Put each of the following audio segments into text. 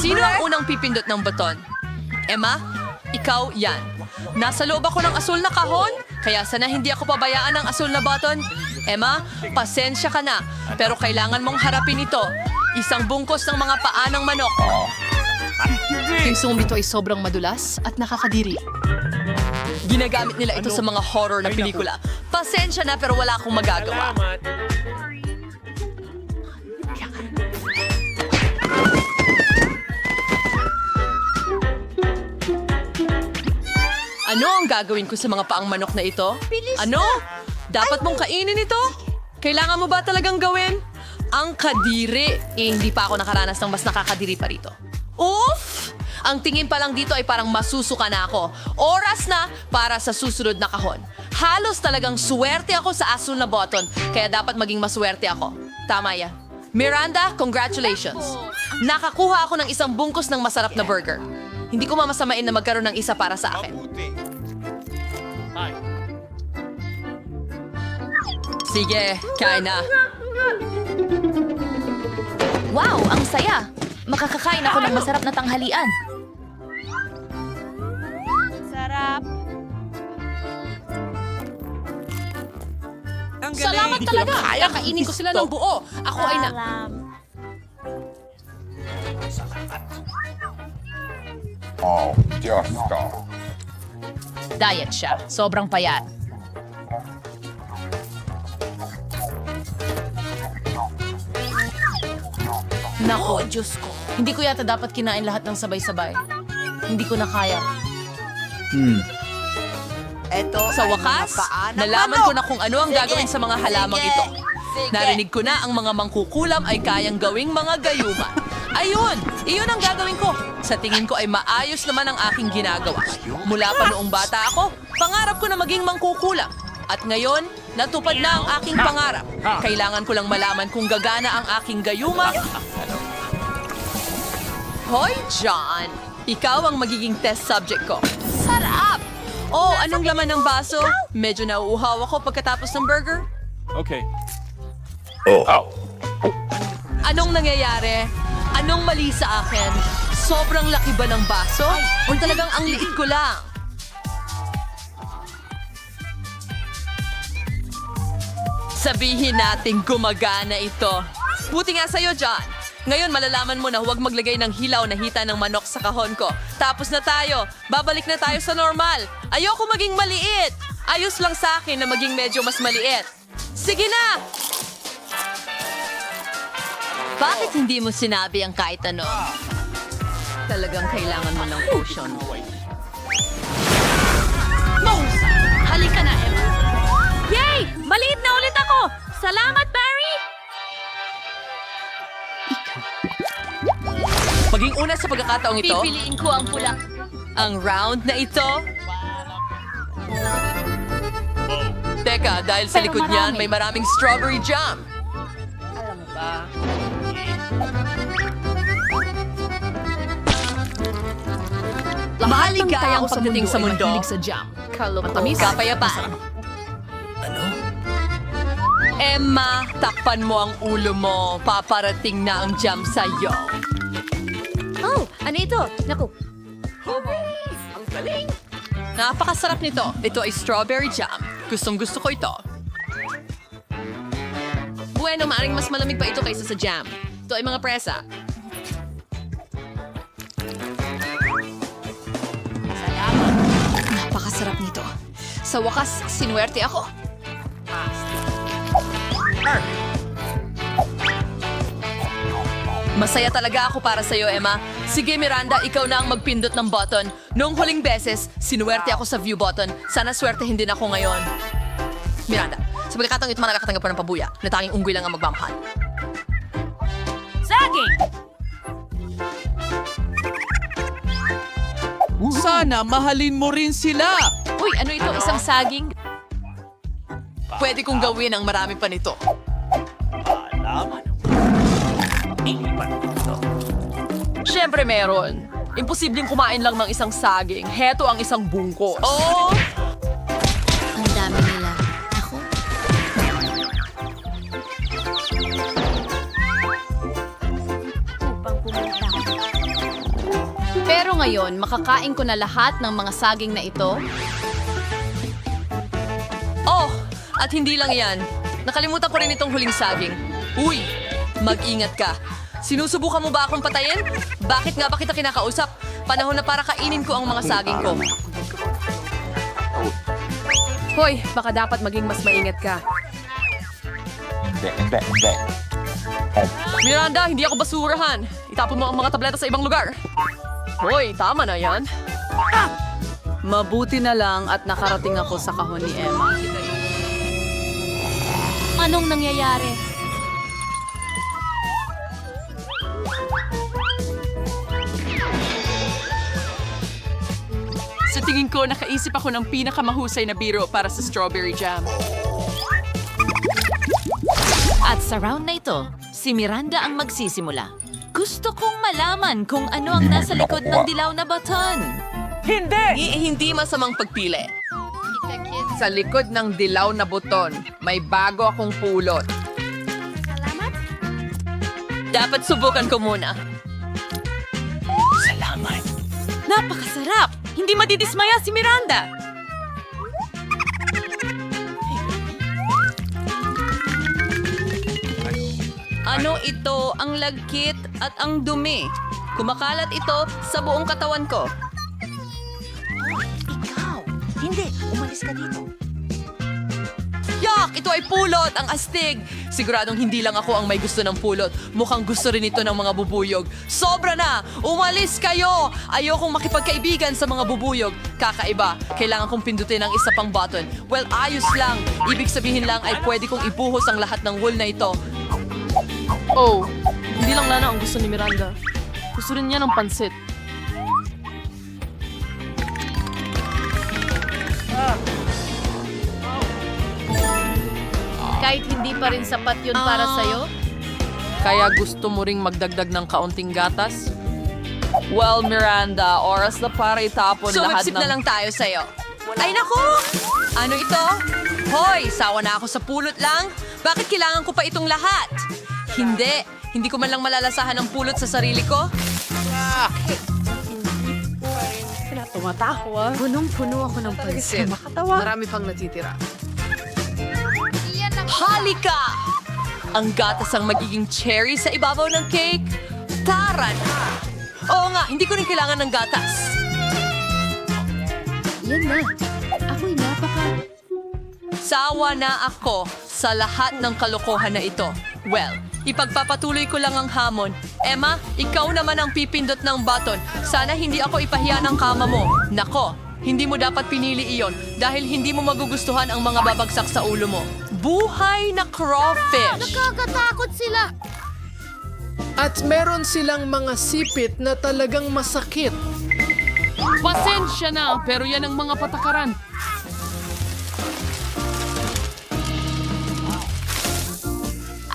Sino ang unang pipindot ng baton? Emma, ikaw yan. Nasa loob ako ng asul na kahon, kaya sana hindi ako pabayaan ng asul na button. Emma, pasensya ka na, pero kailangan mong harapin ito. Isang bungkos ng mga paa ng manok. Yung sumito ay sobrang madulas at nakakadiri. Ginagamit nila ito sa mga horror na pelikula. Pasensya na pero wala akong magagawa. Ano ang gagawin ko sa mga paang manok na ito? Ano? Dapat mong kainin ito? Kailangan mo ba talagang gawin? Ang kadiri. Hindi pa ako nakaranas ng mas nakakadiri pa rito. Oof! Ang tingin pa lang dito ay parang masusuka na ako. Oras na para sa susunod na kahon. Halos talagang swerte ako sa asul na button, kaya dapat maging maswerte ako. Tama yan. Miranda, congratulations. Nakakuha ako ng isang bungkus ng masarap na burger. Hindi ko mamasamain na magkaroon ng isa para sa akin. Sige, kain na. Wow, ang saya! Makakakain ako ng masarap na tanghalian. Sarap. Salamat talaga! Kakainin ko sila ng buo. Ako ay na... Oh, Diyos ko. Diet siya. Sobrang payat. Nako, Diyos ko. Hindi ko yata dapat kinain lahat ng sabay-sabay. Hindi ko na kaya. Sa wakas, nalaman ko na kung ano ang gagawin sa mga halamang ito. Narinig ko na ang mga mangkukulam ay kayang gawing mga gayuma. Ayun! Iyon ang gagawin ko. Sa tingin ko ay maayos naman ang aking ginagawa. Mula pa noong bata ako, pangarap ko na maging mangkukulam. At ngayon, natupad na ang aking pangarap. Kailangan ko lang malaman kung gagana ang aking gayuma. Hoy, John! Ikaw ang magiging test subject ko. Sarap! Oh, anong laman ng baso? Medyo nauuhaw ako pagkatapos ng burger. Okay. Anong nangyayari? Anong mali sa akin? Sobrang laki ba ng baso? O talagang ang liit ko lang? Sabihin natin gumagana ito. Buti nga sa'yo, John. Ngayon malalaman mo na huwag maglagay ng hilaw na hita ng manok sa kahon ko. Tapos na tayo. Babalik na tayo sa normal. Ayoko maging maliit. Ayos lang sa akin na maging medyo mas maliit. Sige na! Bakit hindi mo sinabi ang kahit ano? Talagang kailangan mo ng potion. Mahusay! Halika na, Emma. Yay! Maliit na ulit ako! Salamat, Barry! Maging una sa pagkakataong ito, Pipiliin ko ang pula. ang round na ito. Teka, dahil sa Pero likod niyan, marami. may maraming strawberry jam. Alam mo ba? Maligayang pagdating sa mundo. Ay mahilig sa jam. Matamis. Kapayapaan. Emma, takpan mo ang ulo mo. Paparating na ang jam sa'yo. Oh, ano ito? Naku, Napakasarap nito. Ito ay strawberry jam. Gustong gusto ko ito. Bueno, maaaring mas malamig pa ito kaysa sa jam. Ito ay mga presa. Napakasarap nito. Sa wakas, sinuwerte ako. Masaya talaga ako para sa'yo, Emma. Sige, Miranda, ikaw na ang magpindot ng button. Noong huling beses, sinuwerte ako sa view button. Sana swertehin din ako ngayon. Miranda, sa pagkakataong ito nakakatanggap pa ng pabuya na tanging unggoy lang ang magmamahal. saging! Sana mahalin mo rin sila. Uy, ano ito? Isang saging? Pwede kong gawin ang marami pa nito. Siyempre meron. Imposibleng kumain lang ng isang saging. Heto ang isang bungkos. Oh! Ang dami nila. Ako? Upang pumunta. Pero ngayon, makakain ko na lahat ng mga saging na ito. Oh, at hindi lang yan. Nakalimutan ko rin itong huling saging. Uy, mag-ingat ka. Sinusubukan mo ba akong patayin? Bakit nga ba kita kinakausap? Panahon na para kainin ko ang mga saging ko. Hoy, baka dapat maging mas maingat ka. Hindi. Miranda, hindi ako basurahan. Itapon mo ang mga tableta sa ibang lugar. Hoy, tama na yan. Mabuti na lang at nakarating ako sa kahon ni Emma. Anong nangyayari? Sa tingin ko, nakaisip ako ng pinakamahusay na biro para sa strawberry jam. At sa round na ito, si Miranda ang magsisimula. Gusto kong malaman kung ano ang nasa likod ng dilaw na baton. Hindi masamang pagpili. Sa likod ng dilaw na buton, may bago akong pulot. Salamat. Dapat subukan ko muna. Napakasarap! Hindi madidismaya si Miranda! Ano ito? Ang lagkit at ang dumi. Kumakalat ito sa buong katawan ko. Ikaw! Hindi! Umalis ka dito! Yak! Ito ay pulot! Ang astig! Siguradong hindi lang ako ang may gusto ng pulot. Mukhang gusto rin ito ng mga bubuyog. Sobra na! Umalis kayo! Ayokong makipagkaibigan sa mga bubuyog. Kakaiba. Kailangan kong pindutin ang isa pang button. Well, ayos lang. Ibig sabihin lang ay pwede kong ibuhos ang lahat ng wool na ito. Oh, hindi lang Lana ang gusto ni Miranda. Gusto rin niya ng pansit. Kahit hindi pa rin sapat yun para sa'yo? Kaya gusto mo ring magdagdag ng kaunting gatas? Well, Miranda, oras na para itapon lahat ng... na lang tayo sa'yo. Ay, naku! Ano ito? Hoy, sawa na ako sa pulot lang. Bakit kailangan ko pa itong lahat? Hindi ko man lang malalasahan ang pulot sa sarili ko. Tumatawa. Punong-puno ako ng pansit. Marami pang natitira. Halika! Ang gatas ang magiging cherry sa ibabaw ng cake. Tara na! Oo nga, hindi ko rin kailangan ng gatas. Yan na. Ako'y Sawa na ako sa lahat ng kalokohan na ito. Well, ipagpapatuloy ko lang ang hamon. Emma, ikaw naman ang pipindot ng button. Sana hindi ako ipahiya ng kama mo. Nako, hindi mo dapat pinili iyon dahil hindi mo magugustuhan ang mga babagsak sa ulo mo. Buhay na crawfish! Nakakatakot sila! At meron silang mga sipit na talagang masakit. Pasensya na, pero yan ang mga patakaran.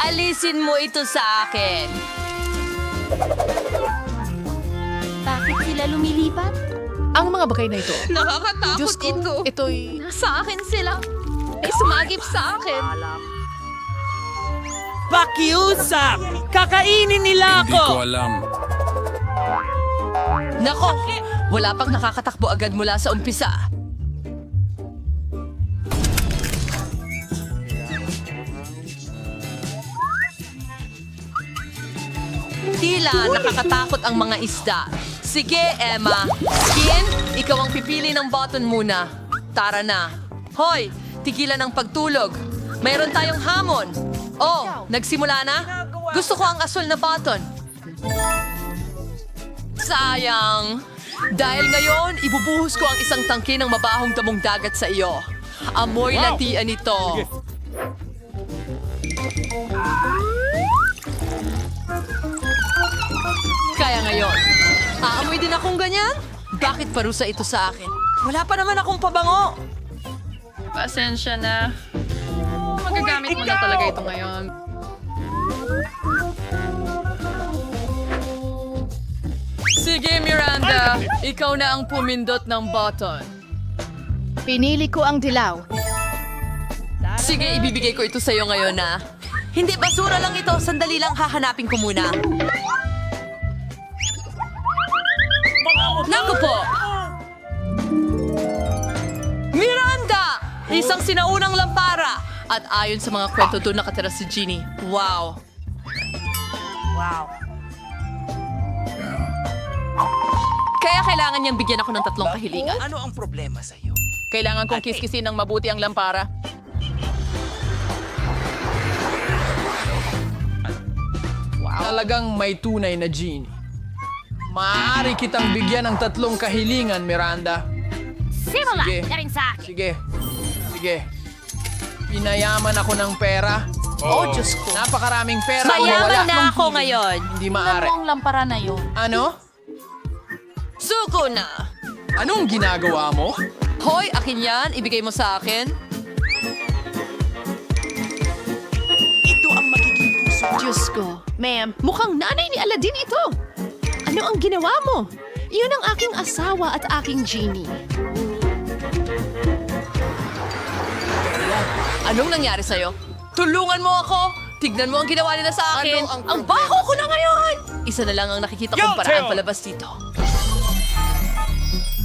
Alisin mo ito sa akin. Bakit sila lumilipat? Ang mga bagay na ito. Nakakatakot Diyos ko, ito. ito'y... Sa akin sila. May sumagip sa akin. Pakiusap! Kakainin nila Hindi ko ako! alam. Nako, wala pang nakakatakbo agad mula sa umpisa. Tila nakakatakot ang mga isda. Sige, Emma. Skin, ikaw ang pipili ng button muna. Tara na. Hoy, tigilan ang pagtulog. Mayroon tayong hamon. Oh, nagsimula na? Gusto ko ang asul na button. Sayang. Dahil ngayon, ibubuhos ko ang isang tangke ng mabahong damong dagat sa iyo. Amoy latian ito. Kaya ngayon, aamoy din akong ganyan? Bakit parusa ito sa akin? Wala pa naman akong pabango. Pasensya na. Magagamit mo na talaga ito ngayon. Sige, Miranda. Ikaw na ang pumindot ng button. Pinili ko ang dilaw. Sige, ibibigay ko ito sa'yo ngayon na. Hindi, basura lang ito. Sandali lang, hahanapin ko muna. Naku po! Miranda! Isang sinaunang lampara! At ayon sa mga kwento doon nakatira si Jeannie. Wow! Kaya kailangan niyang bigyan ako ng 3 kahilingan. Ano ang problema sa iyo? Kailangan kong kiskisin ng mabuti ang lampara. Talagang may tunay na genie. Maaari kitang bigyan ng 3 kahilingan, Miranda. Simula! Sige. Na rin sa akin. Sige. Pinayaman ako ng pera. Oh, Diyos ko. Napakaraming pera ang Mayaman mawala. na ako ngayon. Hindi Tingnan maaari. mo ang lampara na yun. Ano? Suko na! Anong ginagawa mo? Hoy, akin yan. Ibigay mo sa akin. Ito ang magiging puso. Diyos ko. Ma'am, mukhang nanay ni Aladdin ito. Ano ang ginawa mo? Iyon ang aking asawa at aking genie. Anong nangyari sa'yo? Tulungan mo ako! Tignan mo ang ginawa nila sa akin! Ano ang Ang problema baho ko na ngayon! Isa na lang ang nakikita kong paraan palabas dito.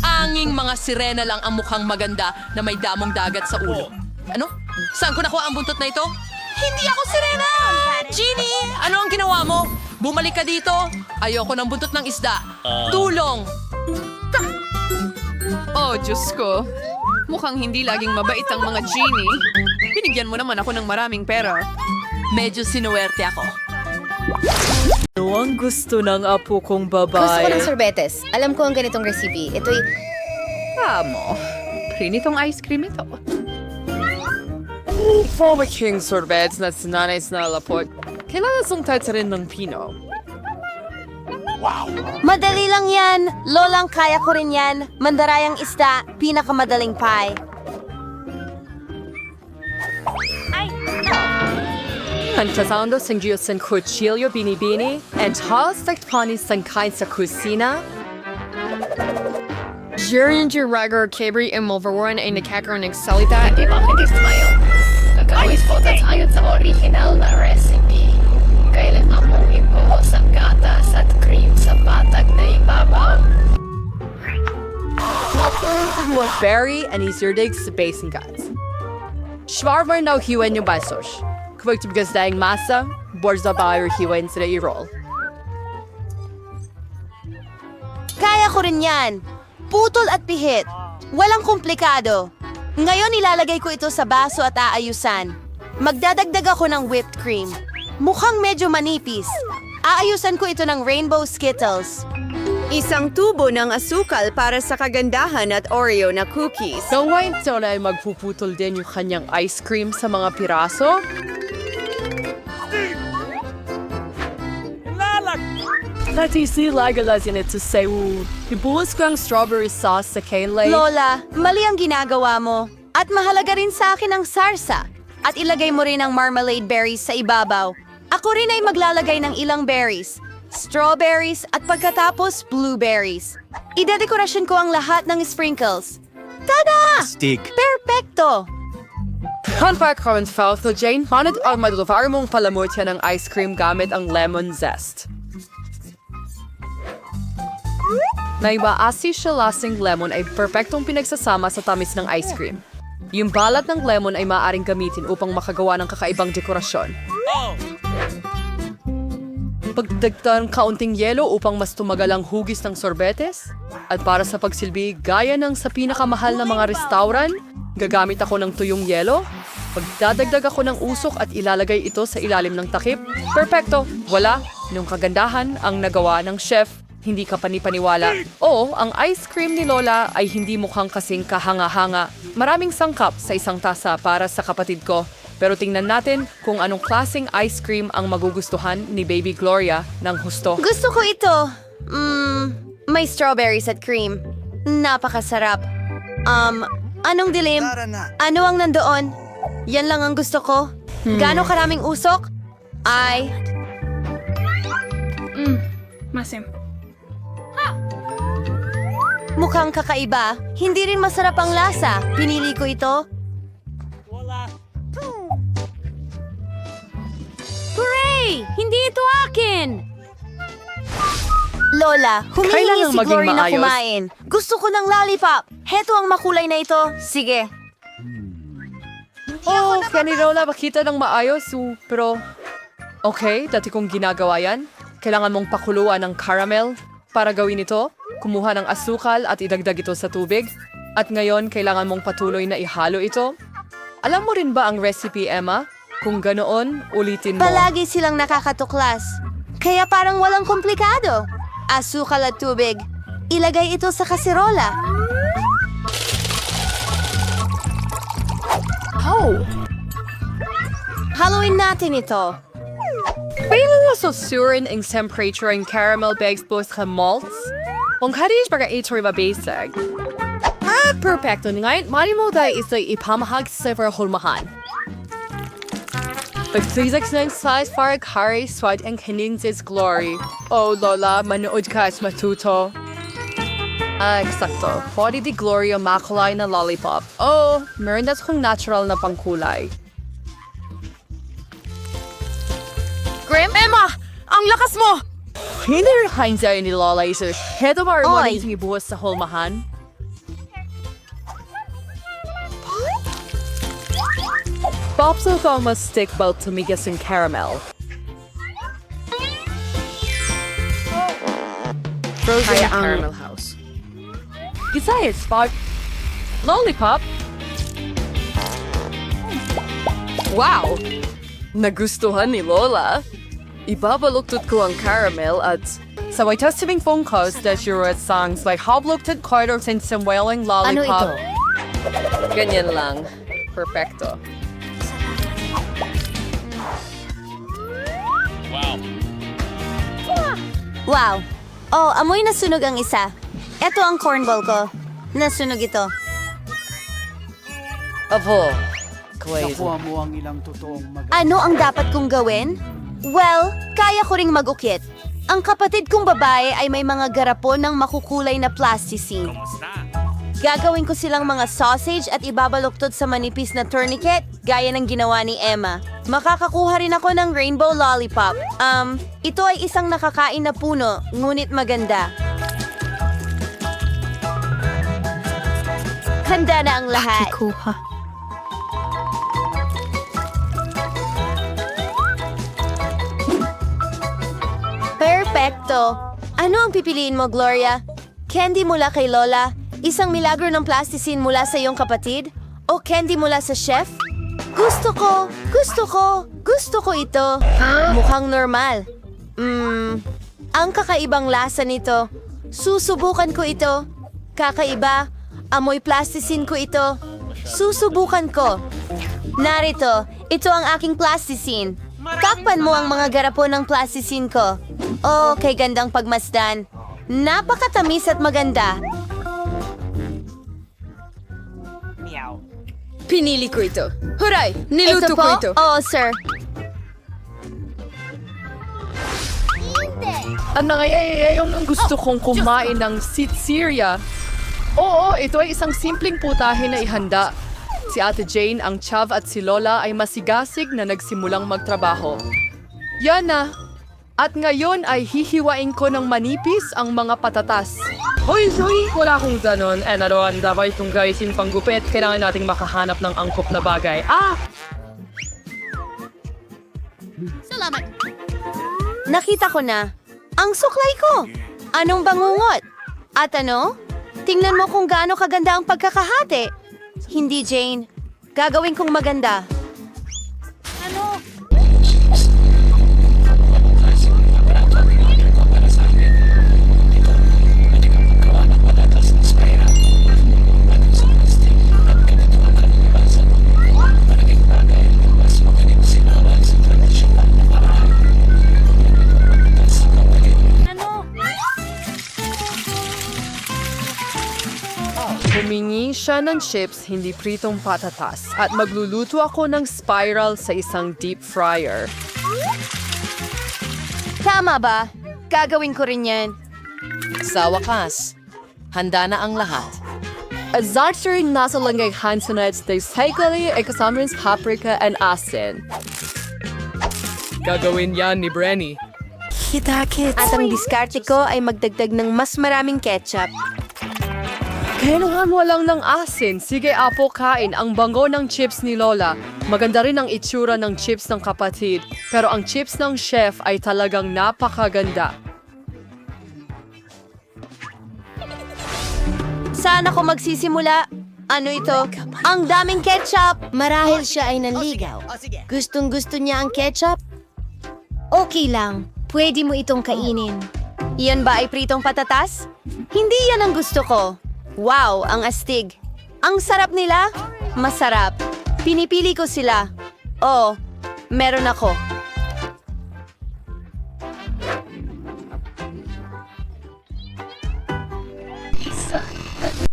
Anging mga sirena lang ang mukhang maganda na may damong dagat sa ulo. Ano? Saan ko nakuha ang buntot na ito? Hindi ako sirena! Genie! Ano ang ginawa mo? Bumalik ka dito! Ayoko ng buntot ng isda. Tulong! Oh, Diyos ko. Mukhang hindi laging mabait ang mga genie. Binigyan mo naman ako ng maraming pera. Medyo sinuwerte ako. Ano ang gusto ng apo kong babae? Gusto ko ng sorbetes. Alam ko ang ganitong recipe. Ito'y... Amo. Prinitong ice cream ito. Former King Sorbets na sinanay na lapot. Kailangan song rin ng Pino. Madali lang yan. Lolang kaya ko rin yan. Mandarayang isda, pinakamadaling pie. Antasando sang Diyos ang cuchillo binibini and halos takpanis ang kain sa kusina. During your regular Cabri and Mulverwarren ay nakakaroon ng salita, Bakit ismayo? Gagawin po tayo sa original na recipe. Kailangan mong ibuhos ang gatas at cream sa patag na ibabaw. berry and isirdig sa basin guts. Schwarmer na hiwen yung basos. Kapag tibigas daing masa, borza ba yung hiwen sila i-roll. Kaya ko rin yan. Putol at pihit. Walang komplikado. Ngayon ilalagay ko ito sa baso at aayusan. Magdadagdag ako ng whipped cream. Mukhang medyo manipis. Aayusan ko ito ng rainbow Skittles. Isang tubo ng asukal para sa kagandahan at Oreo na cookies. Gawain ito na ay magpuputol din yung kanyang ice cream sa mga piraso. Natisi lagalas yan ito sa ibuhos ko ang strawberry sauce sa Kaylay. Lola, mali ang ginagawa mo. At mahalaga rin sa akin ang sarsa. At ilagay mo rin ang marmalade berries sa ibabaw. Ako rin ay maglalagay ng ilang berries. Strawberries at pagkatapos blueberries. Idedekorasyon ko ang lahat ng sprinkles. Tada! Stick. Perfecto! Hanpa current Falco Jane, hanad ang madluvar mong palamutya ng ice cream gamit ang lemon zest. Naibaasi siya lasing lemon ay perpektong pinagsasama sa tamis ng ice cream. Yung balat ng lemon ay maaaring gamitin upang makagawa ng kakaibang dekorasyon. Pagdagdag kaunting yelo upang mas tumagal ang hugis ng sorbetes. At para sa pagsilbi, gaya ng sa pinakamahal na mga restaurant, gagamit ako ng tuyong yelo. Pagdadagdag ako ng usok at ilalagay ito sa ilalim ng takip. Perfecto! Wala. Nung kagandahan ang nagawa ng chef, hindi ka panipaniwala. Oo, ang ice cream ni Lola ay hindi mukhang kasing kahanga-hanga. Maraming sangkap sa isang tasa para sa kapatid ko. Pero tingnan natin kung anong klaseng ice cream ang magugustuhan ni Baby Gloria ng husto. Gusto ko ito. May strawberries at cream. Napakasarap. Anong dilim? Ano ang nandoon? Yan lang ang gusto ko. Gaano karaming usok? Ay... Masim. Mukhang kakaiba. Hindi rin masarap ang lasa. Pinili ko ito. Hooray! Hindi ito akin! Lola, humihingi Kailangang si maging Glory na maayos. kumain. Gusto ko ng lollipop. Heto ang makulay na ito. Sige. Oh, kaya ni Lola makita ng maayos. Pero, okay, dati kong ginagawa yan. Kailangan mong pakuluan ng caramel. Para gawin ito, kumuha ng asukal at idagdag ito sa tubig. At ngayon, kailangan mong patuloy na ihalo ito. Alam mo rin ba ang recipe, Emma? Kung ganoon, ulitin mo. Palagi silang nakakatuklas. Kaya parang walang komplikado. Asukal at tubig. Ilagay ito sa kaserola. Haluin natin ito. Pwede na susurin ang temperature ng caramel baked po sa malts? Kung kadis para ito rin mabasag. Perfecto. Ngayon, mali mo tayo ito ipamahag sa hulmahan. Pag-sisig ng size para curry swat ang kaninsis glory. Oh, Lola, manood ka at matuto. Eksakto. Pwede di glory ang makulay na lollipop. Oh, meron na kong natural na pangkulay. Grim? Emma! Ang lakas mo! Hindi rin kain sa'yo ni Lola Isis. Heto ba rin Oy. mo ibuhos sa hulmahan? Popso ko mas stick about tumigas ng caramel. Frozen caramel house. Besides, Spark. Lollipop. Wow! Nagustuhan ni Lola. Ibabaluktot ko ang caramel at sa may testiming phone calls that you wrote songs like Habluktot Quarters and some wailing lollipop. Ano Ganyan lang. Perfecto. Wow. Oh, amoy nasunog ang isa. Ito ang cornball ko. Nasunog ito. Apo. Nakuha mo ang ilang totoong Ano ang dapat kong gawin? Well, kaya ko ring mag-ukit. Ang kapatid kong babae ay may mga garapon ng makukulay na plasticine. Gagawin ko silang mga sausage at ibabaluktot sa manipis na tourniquet gaya ng ginawa ni Emma. Makakakuha rin ako ng rainbow lollipop. Ito ay isang nakakain na puno, ngunit maganda. Handa na ang lahat. Perfecto! Ano ang pipiliin mo, Gloria? Candy mula kay Lola? Isang milagro ng plasticine mula sa iyong kapatid? O candy mula sa chef? Gusto ko ito. Mukhang normal. Ang kakaibang lasa nito. Susubukan ko ito. Kakaiba. Amoy plasticine ko ito. Susubukan ko. Narito, ito ang aking plasticine. Takpan mo ang mga garapon ng plasticine ko. Oh, kay gandang pagmasdan. Napakatamis at maganda. Pinili ko ito. Huray! Niluto po? ko ito. Oo, sir. Ano ngayon ang gusto kong kumain ng sitsirya? Oo, ito ay isang simpleng putahe na ihanda. Si Ate Jane, ang Chav at si Lola ay masigasig na nagsimulang magtrabaho. Yan na. At ngayon ay hihiwain ko ng manipis ang mga patatas. Hoy, Zoe! Wala akong ganon. Naroon, dapat itong gaisin panggupit. Kailangan nating makahanap ng angkop na bagay. Nakita ko na. Ang suklay ko. Anong bangungot? At ano? Tingnan mo kung gaano kaganda ang pagkakahati. Hindi, Jane. Gagawin kong maganda. Humingi siya ng chips, hindi pritong patatas. At magluluto ako ng spiral sa isang deep fryer. Tama ba? Gagawin ko rin yan. Sa wakas, handa na ang lahat. At Zartser nasa langgay hansunat na cycling ay kasama rin sa paprika and asin. Gagawin yan ni Brenny. At ang diskarte ko ay magdagdag ng mas maraming ketchup. Kailangan mo lang ng asin. Sige, Apo, kain. Ang bango ng chips ni Lola. Maganda rin ang itsura ng chips ng kapatid. Pero ang chips ng chef ay talagang napakaganda. Saan ako magsisimula? Ano ito? Ang daming ketchup! Marahil siya ay nanligaw. Gustong-gusto niya ang ketchup? Okay lang. Pwede mo itong kainin. Iyan ba ay pritong patatas? Hindi yan ang gusto ko. Wow, ang astig. Ang sarap nila? Masarap. Pinipili ko sila. Oo, meron ako.